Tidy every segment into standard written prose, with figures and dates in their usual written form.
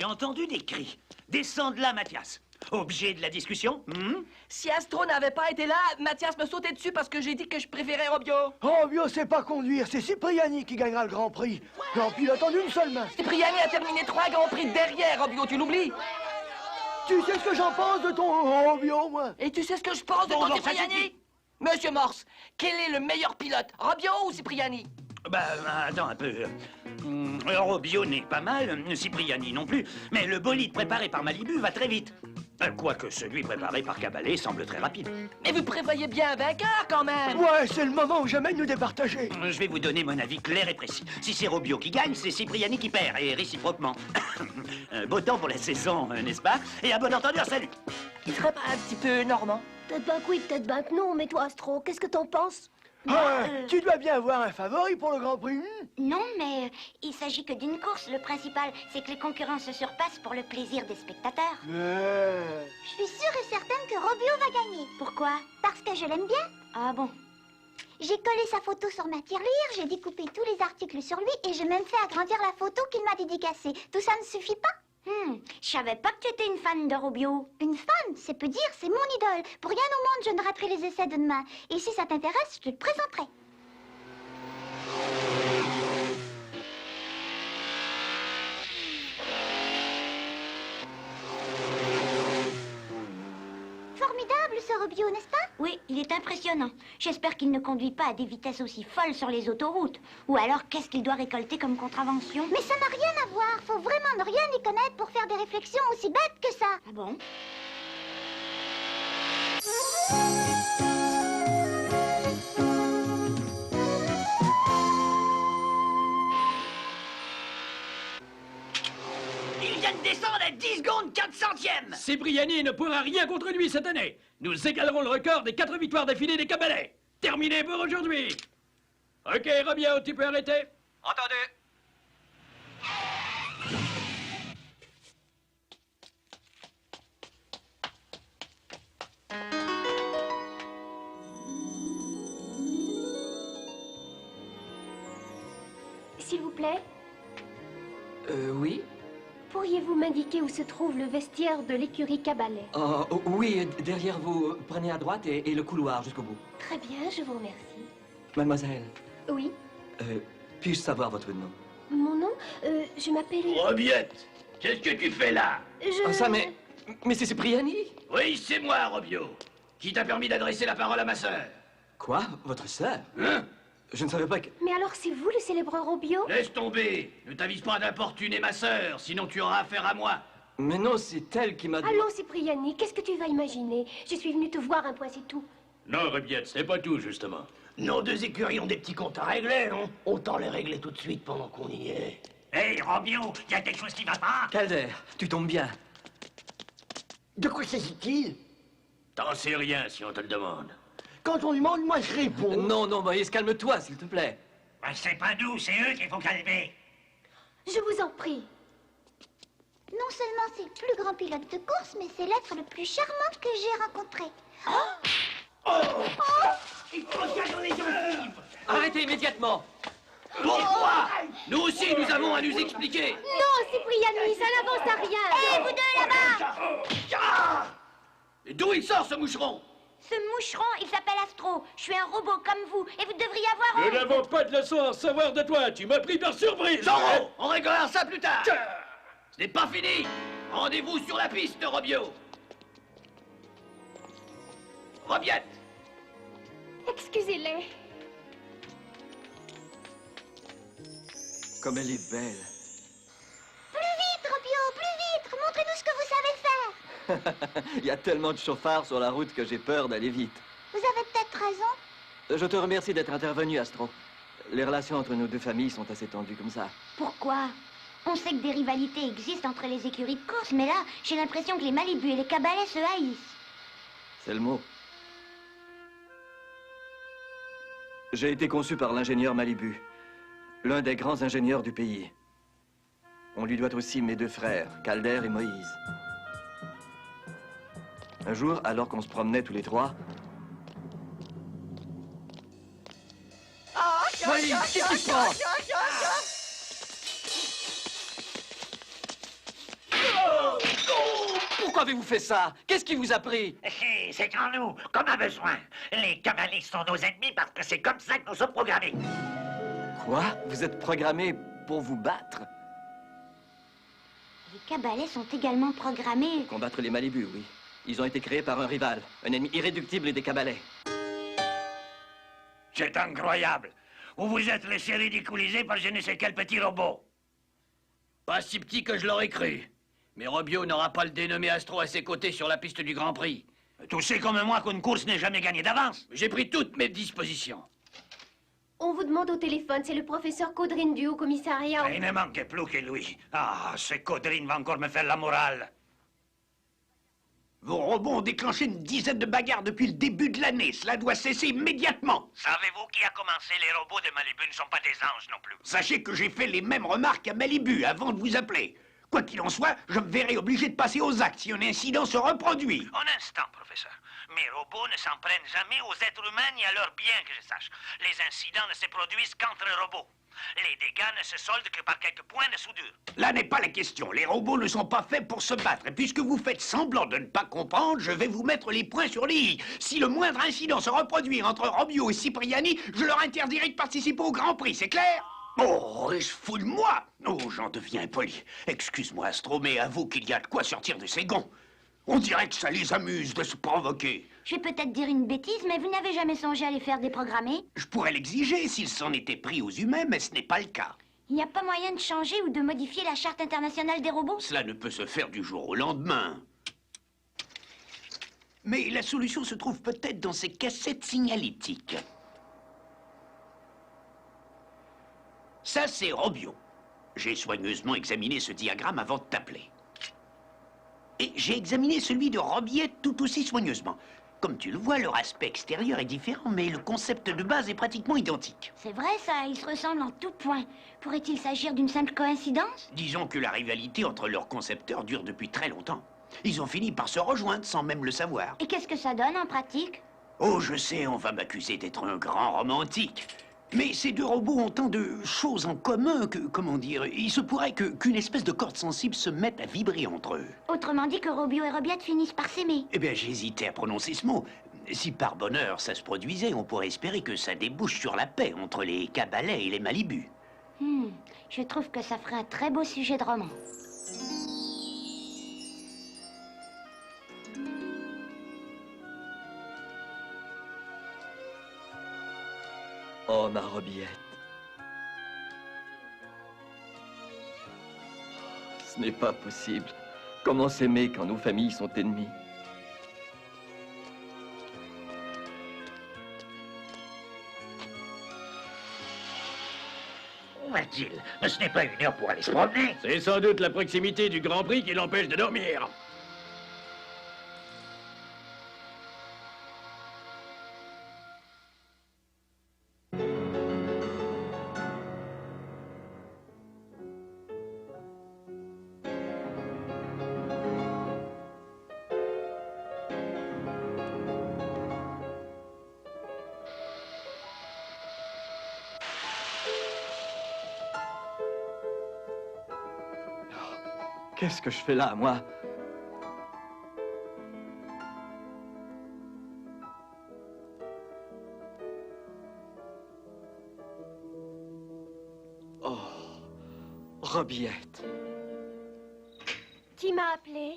entendu des cris. Descends de là, Mathias. Objet de la discussion? Si Astro n'avait pas été là, Mathias me sautait dessus parce que j'ai dit que je préférais Robio. Robio sait pas conduire, c'est Cipriani qui gagnera le Grand Prix. En pilotant d'une seule main. Cipriani a terminé 3 grands prix derrière Robio, tu l'oublies? Tu sais ce que j'en pense de ton Robio, moi? Et tu sais ce que je pense de Bon, ton alors, ça Cipriani? suffit. Monsieur Morse, quel est le meilleur pilote, Robio ou Cipriani? Bah, attends un peu. Robio n'est pas mal, Cipriani non plus, mais le bolide préparé par Malibu va très vite. Quoique celui préparé par Cabalet semble très rapide. Mais vous prévoyez bien un vainqueur quand même. Ouais, c'est le moment ou jamais de nous départager. Je vais vous donner mon avis clair et précis. Si c'est Robio qui gagne, c'est Cipriani qui perd, et réciproquement. Beau temps pour la saison, n'est-ce pas? Et à bon entendeur, salut! Il serait pas un petit peu normand? Peut-être bien que oui, peut-être bien que non, mais toi, Astro, qu'est-ce que t'en penses? Tu dois bien avoir un favori pour le Grand Prix. Non, mais il s'agit que d'une course. Le principal, c'est que les concurrents se surpassent pour le plaisir des spectateurs. Je suis sûre et certaine que Robio va gagner. Pourquoi? Parce que je l'aime bien. Ah bon? J'ai collé sa photo sur ma tirelire, j'ai découpé tous les articles sur lui et j'ai même fait agrandir la photo qu'il m'a dédicacée. Tout ça ne suffit pas? Je savais pas que tu étais une fan de Robio. Une fan, c'est peu dire, c'est mon idole. Pour rien au monde, je ne raterai les essais de demain. Et si ça t'intéresse, je te le présenterai. Formidable ce Robio, n'est-ce pas? Oui, il est impressionnant. J'espère qu'il ne conduit pas à des vitesses aussi folles sur les autoroutes. Ou alors, qu'est-ce qu'il doit récolter comme contravention? Mais ça n'a rien à voir. Faut vraiment ne rien y connaître pour faire des réflexions aussi bêtes que ça. Ah bon? Il vient de descendre à 10 secondes 4 centièmes! Cipriani ne pourra rien contre lui cette année. Nous égalerons le record des 4 victoires d'affilée des Cabalets. Terminé pour aujourd'hui. Ok, Robio, tu peux arrêter? Entendu. S'il vous plaît, Oui? pourriez-vous m'indiquer où se trouve le vestiaire de l'écurie Cabalet? Oui, derrière vous, prenez à droite et le couloir jusqu'au bout. Très bien, je vous remercie. Mademoiselle, Oui, puis-je savoir votre nom? mon nom, je m'appelle... Robiette, qu'est-ce que tu fais là? Je... Ah, ça, mais c'est Cipriani? Oui, c'est moi, Robio. Qui t'a permis d'adresser la parole à ma sœur? Quoi? Votre sœur? Hein? Je ne savais pas que... Mais alors c'est vous le célèbre Robio? Laisse tomber. Ne t'avise pas d'importuner ma sœur, sinon tu auras affaire à moi. Mais non, c'est elle qui m'a... Allons, Cipriani, qu'est-ce que tu vas imaginer? Je suis venue te voir un point, c'est tout. Non, Robiette, c'est pas tout, justement. Nos deux écuries ont des petits comptes à régler, non? Autant les régler tout de suite pendant qu'on y est. Hé, Robio, y a quelque chose qui va pas? Calder, tu tombes bien. De quoi s'agit-il? T'en sais rien si on te le demande. Quand on demande, moi je réponds. Non, Moïse, calme-toi, s'il te plaît. Ben, c'est pas nous, c'est eux qu'il faut calmer. Je vous en prie. Non seulement c'est le plus grand pilote de course, mais c'est l'être le plus charmant que j'ai rencontré. Il faut cacher les gencives. Arrêtez immédiatement. Pourquoi? Nous aussi, nous avons à nous expliquer. Non, Cipriani, ça n'avance à rien. Hé, vous deux là-bas! D'où il sort, ce moucheron? Ce moucheron, il s'appelle Astro. Je suis un robot comme vous, et vous devriez avoir Nous honte. n'avons pas de leçon à savoir de toi. Tu m'as pris par surprise. Zorro, on réglera ça plus tard. Ce n'est pas fini. Rendez-vous sur la piste, Robio. Robiette. Excusez-les. Comme elle est belle. Plus vite, Robio, plus vite! Montrez-nous ce que vous savez faire! Il y a tellement de chauffards sur la route que j'ai peur d'aller vite. Vous avez peut-être raison. Je te remercie d'être intervenu, Astro. Les relations entre nos deux familles sont assez tendues comme ça. Pourquoi? On sait que des rivalités existent entre les écuries de course, mais là, j'ai l'impression que les Malibu et les Cabalets se haïssent. C'est le mot. J'ai été conçu par l'ingénieur Malibu, l'un des grands ingénieurs du pays. On lui doit aussi mes deux frères, Calder et Moïse. Un jour, alors qu'on se promenait tous les trois... Moïse, qu'est-ce qui se passe? Pourquoi avez-vous fait ça? Qu'est-ce qui vous a pris? C'est en nous qu'on a besoin. Les Cabalés sont nos ennemis parce que c'est comme ça que nous sommes programmés. Quoi? Vous êtes programmé pour vous battre? Les Cabalets sont également programmés. Combattre les Malibus, oui. Ils ont été créés par un rival, un ennemi irréductible des Cabalets. C'est incroyable. Vous vous êtes laissé ridiculiser par je ne sais quel petit robot. Pas si petit que je l'aurais cru. Mais Robio n'aura pas le dénommé Astro à ses côtés sur la piste du Grand Prix. Tu sais comme moi qu'une course n'est jamais gagnée d'avance. J'ai pris toutes mes dispositions. On vous demande au téléphone, c'est le professeur Caudrine du Haut-Commissariat. Il ne manquait plus que lui. Ah, ce Caudrine va encore me faire la morale. Vos robots ont déclenché une dizaine de bagarres depuis le début de l'année. Cela doit cesser immédiatement. Savez-vous qui a commencé? Les robots de Malibu ne sont pas des anges non plus. Sachez que j'ai fait les mêmes remarques à Malibu avant de vous appeler. Quoi qu'il en soit, je me verrai obligé de passer aux actes si un incident se reproduit. Un instant, professeur. Mes robots ne s'en prennent jamais aux êtres humains ni à leurs biens, que je sache. Les incidents ne se produisent qu'entre robots. Les dégâts ne se soldent que par quelques points de soudure. Là n'est pas la question. Les robots ne sont pas faits pour se battre. Et puisque vous faites semblant de ne pas comprendre, je vais vous mettre les points sur les i. Si le moindre incident se reproduit entre Robio et Cipriani, je leur interdirai de participer au Grand Prix, c'est clair? Oh, je fous de moi. Oh, j'en deviens impoli. Excuse-moi, Astro, mais avoue qu'il y a de quoi sortir de ses gonds. On dirait que ça les amuse de se provoquer. Je vais peut-être dire une bêtise, mais vous n'avez jamais songé à les faire déprogrammer? Je pourrais l'exiger s'ils s'en étaient pris aux humains, mais ce n'est pas le cas. Il n'y a pas moyen de changer ou de modifier la Charte internationale des robots? Cela ne peut se faire du jour au lendemain. Mais la solution se trouve peut-être dans ces cassettes signalétiques. Ça, c'est Robio. J'ai soigneusement examiné ce diagramme avant de t'appeler. Et j'ai examiné celui de Robiette tout aussi soigneusement. Comme tu le vois, leur aspect extérieur est différent, mais le concept de base est pratiquement identique. C'est vrai, ça, ils se ressemblent en tout point. Pourrait-il s'agir d'une simple coïncidence? Disons que la rivalité entre leurs concepteurs dure depuis très longtemps. Ils ont fini par se rejoindre sans même le savoir. Et qu'est-ce que ça donne en pratique? Oh, je sais, on va m'accuser d'être un grand romantique. Mais ces deux robots ont tant de choses en commun que, comment dire, il se pourrait qu'une espèce de corde sensible se mette à vibrer entre eux. Autrement dit que Robio et Robiette finissent par s'aimer. Eh bien, j'hésitais à prononcer ce mot. Si par bonheur ça se produisait, on pourrait espérer que ça débouche sur la paix entre les Cabalets et les Malibus. Je trouve que ça ferait un très beau sujet de roman. Oh, ma Robiette. Ce n'est pas possible. Comment s'aimer quand nos familles sont ennemies? Où va-t-il? Ce n'est pas une heure pour aller se promener. C'est sans doute la proximité du Grand Prix qui l'empêche de dormir. Qu'est-ce que je fais là, moi? Oh, Robiette. Qui m'a appelé?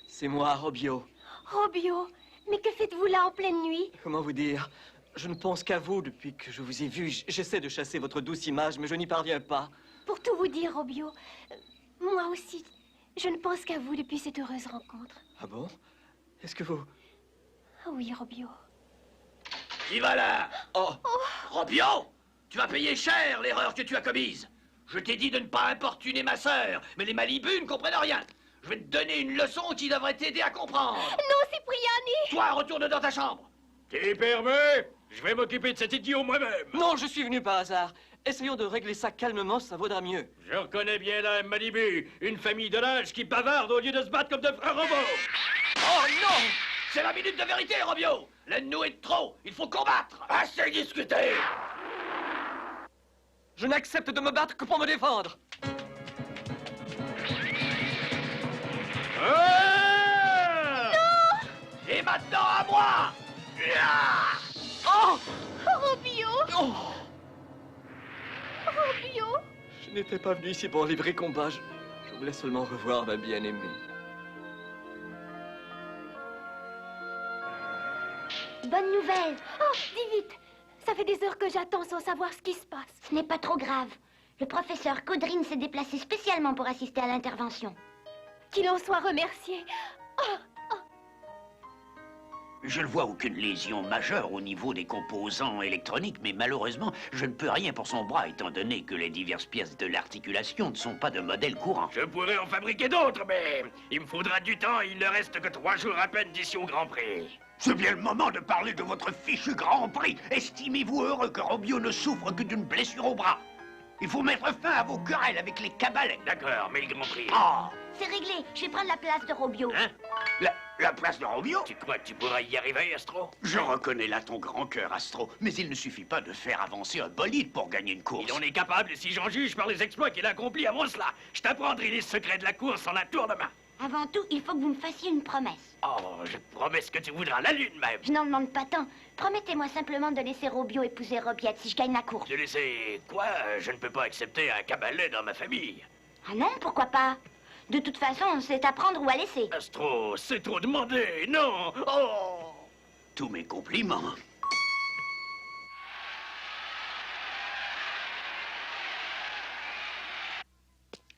C'est moi, Robio. Robio, mais que faites-vous là en pleine nuit? Comment vous dire? Je ne pense qu'à vous depuis que je vous ai vu. J'essaie de chasser votre douce image, mais je n'y parviens pas. Pour tout vous dire, Robio, moi aussi, je ne pense qu'à vous depuis cette heureuse rencontre. Ah bon? Est-ce que vous... Ah oui, Robio. Qui va là? Oh! Robio! Tu vas payer cher l'erreur que tu as commise. Je t'ai dit de ne pas importuner ma sœur, mais les Malibus ne comprennent rien. Je vais te donner une leçon qui devrait t'aider à comprendre. Non, Cipriani! Toi, retourne dans ta chambre. T'es permet? Je vais m'occuper de cet idiot moi-même. Non, je suis venu par hasard. Essayons de régler ça calmement, ça vaudra mieux. Je reconnais bien là Malibu, une famille de lâches qui bavarde au lieu de se battre comme de frères robots. Oh non! C'est la minute de vérité, Robio! L'ennemi est de trop, il faut combattre! Assez discuté! Je n'accepte de me battre que pour me défendre. Et maintenant à moi! Oh, Robio! Robio! Je n'étais pas venu ici pour livrer combat. Je voulais seulement revoir ma bien-aimée. Bonne nouvelle. Oh, dis vite! Ça fait des heures que j'attends sans savoir ce qui se passe. Ce n'est pas trop grave. Le professeur Caudrine s'est déplacé spécialement pour assister à l'intervention. Qu'il en soit remercié. Je ne vois aucune lésion majeure au niveau des composants électroniques, mais malheureusement, je ne peux rien pour son bras, étant donné que les diverses pièces de l'articulation ne sont pas de modèle courant. Je pourrais en fabriquer d'autres, mais il me faudra du temps et il ne reste que 3 jours à peine d'ici au Grand Prix. C'est bien le moment de parler de votre fichu Grand Prix. Estimez-vous heureux que Robio ne souffre que d'une blessure au bras? Il faut mettre fin à vos querelles avec les cabalets. D'accord, mais le Grand Prix... Ah, C'est réglé. Je vais prendre la place de Robio. Hein? la place de Robio? Tu crois que tu pourras y arriver, Astro? Je reconnais là ton grand cœur, Astro, mais il ne suffit pas de faire avancer un bolide pour gagner une course. Il en est capable, si j'en juge par les exploits qu'il a accomplis avant cela. Je t'apprendrai les secrets de la course en un tour de main. Avant tout, il faut que vous me fassiez une promesse. Oh, je te promets ce que tu voudras, la lune même. Je n'en demande pas tant. Promettez-moi simplement de laisser Robio épouser Robiette si je gagne la course. De laisser quoi? Je ne peux pas accepter un cabalet dans ma famille. Ah non, pourquoi pas? De toute façon, c'est à prendre ou à laisser. Astro, c'est trop demandé, non. Oh! Tous mes compliments.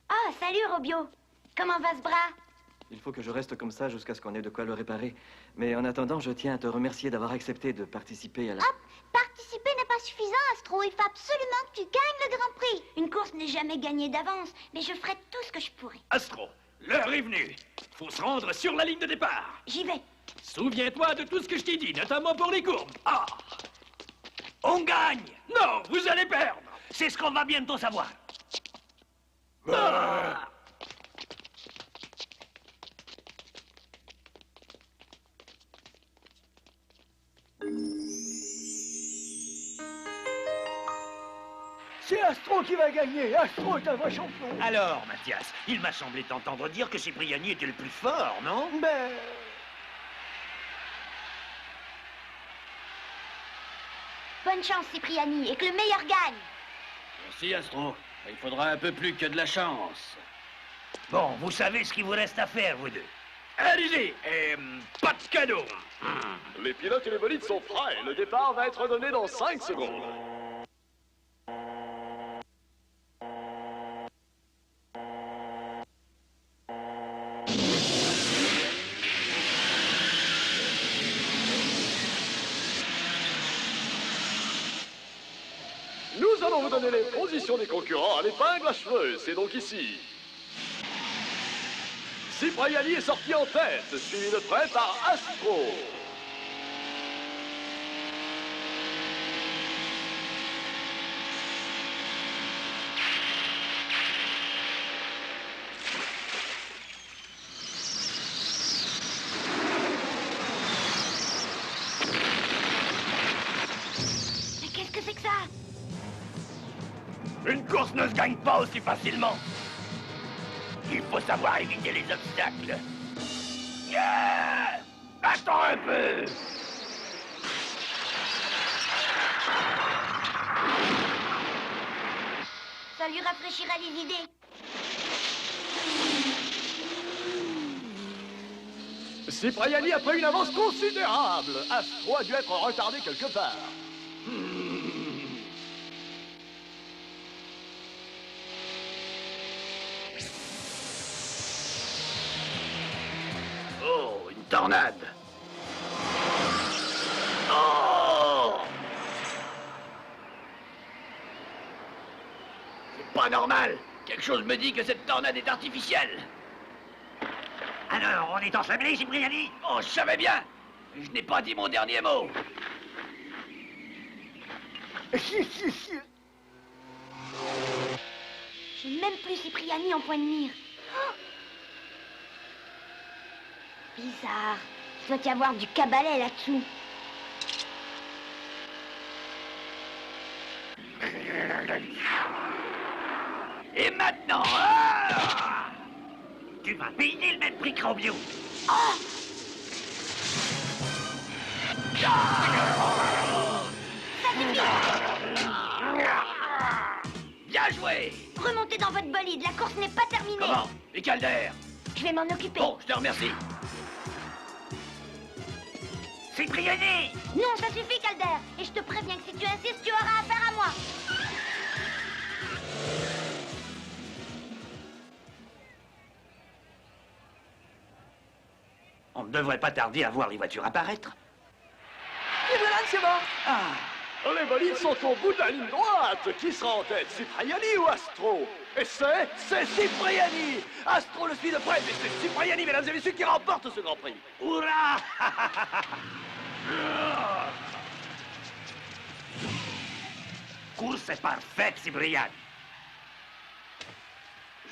Ah, salut Robio. Comment va ce bras? Il faut que je reste comme ça jusqu'à ce qu'on ait de quoi le réparer. Mais en attendant, je tiens à te remercier d'avoir accepté de participer à la... Participer n'est pas suffisant, Astro. Il faut absolument que tu gagnes le Grand Prix. Une course n'est jamais gagnée d'avance, mais je ferai tout ce que je pourrai. Astro, l'heure est venue. Faut se rendre sur la ligne de départ. J'y vais. Souviens-toi de tout ce que je t'ai dit, notamment pour les courbes. Ah! On gagne! Non, vous allez perdre! C'est ce qu'on va bientôt savoir. Ah! C'est Astro qui va gagner. Astro est un vrai champion. Alors, Mathias, il m'a semblé t'entendre dire que Cipriani était le plus fort, non? Mais... Bonne chance, Cipriani, et que le meilleur gagne. Merci, Astro. Il faudra un peu plus que de la chance. Bon, vous savez ce qu'il vous reste à faire, vous deux. Allez-y, et pas de cadeau. Les pilotes et les bolides sont prêts. Le départ va être donné dans 5 secondes. Nous allons vous donner les positions des concurrents à l'épingle à cheveux. C'est donc ici. Cipriani est sorti en tête, suivi de près par Astro. Mais qu'est-ce que c'est que ça? Une course ne se gagne pas aussi facilement. Il faut savoir éviter les obstacles. Attends un peu. Ça lui rafraîchira les idées. Cipriani a pris une avance considérable. Astro a dû être retardé quelque part. Oh, une tornade. Oh! C'est pas normal. Quelque chose me dit que cette tornade est artificielle. Alors, on est enchaîné, Cipriani? Oh, je savais bien. Je n'ai pas dit mon dernier mot. J'ai même plus Cipriani en point de mire. Oh! Bizarre. Il doit y avoir du cabalet là-dessous. Et maintenant, ah! Tu vas payer le même prix que Robio. Bien joué! Remontez dans votre bolide, la course n'est pas terminée. Comment? Et Calder? Je vais m'en occuper. Bon, je te remercie. Cipriani! Non, ça suffit, Calder. Et je te préviens que si tu insistes, tu auras affaire à moi. On ne devrait pas tarder à voir les voitures apparaître. Et voilà, c'est bon. Les bolides sont au bout de la ligne droite. Qui sera en tête, Cipriani ou Astro? Et c'est Cipriani. Astro le suit de près, mais c'est Cipriani, mesdames et messieurs, qui remporte ce Grand Prix. Hurrah! Course est parfaite, Cipriani.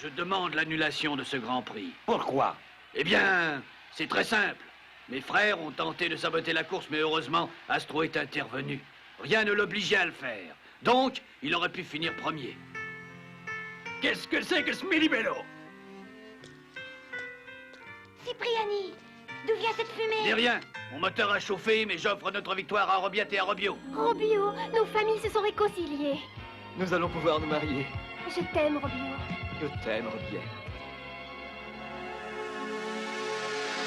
Je demande l'annulation de ce Grand Prix. Pourquoi? Eh bien, c'est très simple. Mes frères ont tenté de saboter la course, mais heureusement, Astro est intervenu. Rien ne l'obligeait à le faire. Donc, il aurait pu finir premier. Qu'est-ce que c'est que ce milibello? Cipriani, d'où vient cette fumée? Dis rien. Mon moteur a chauffé, mais j'offre notre victoire à Robiat et à Robio. Robio, nos familles se sont réconciliées. Nous allons pouvoir nous marier. Je t'aime, Robio. Je t'aime, Robiet.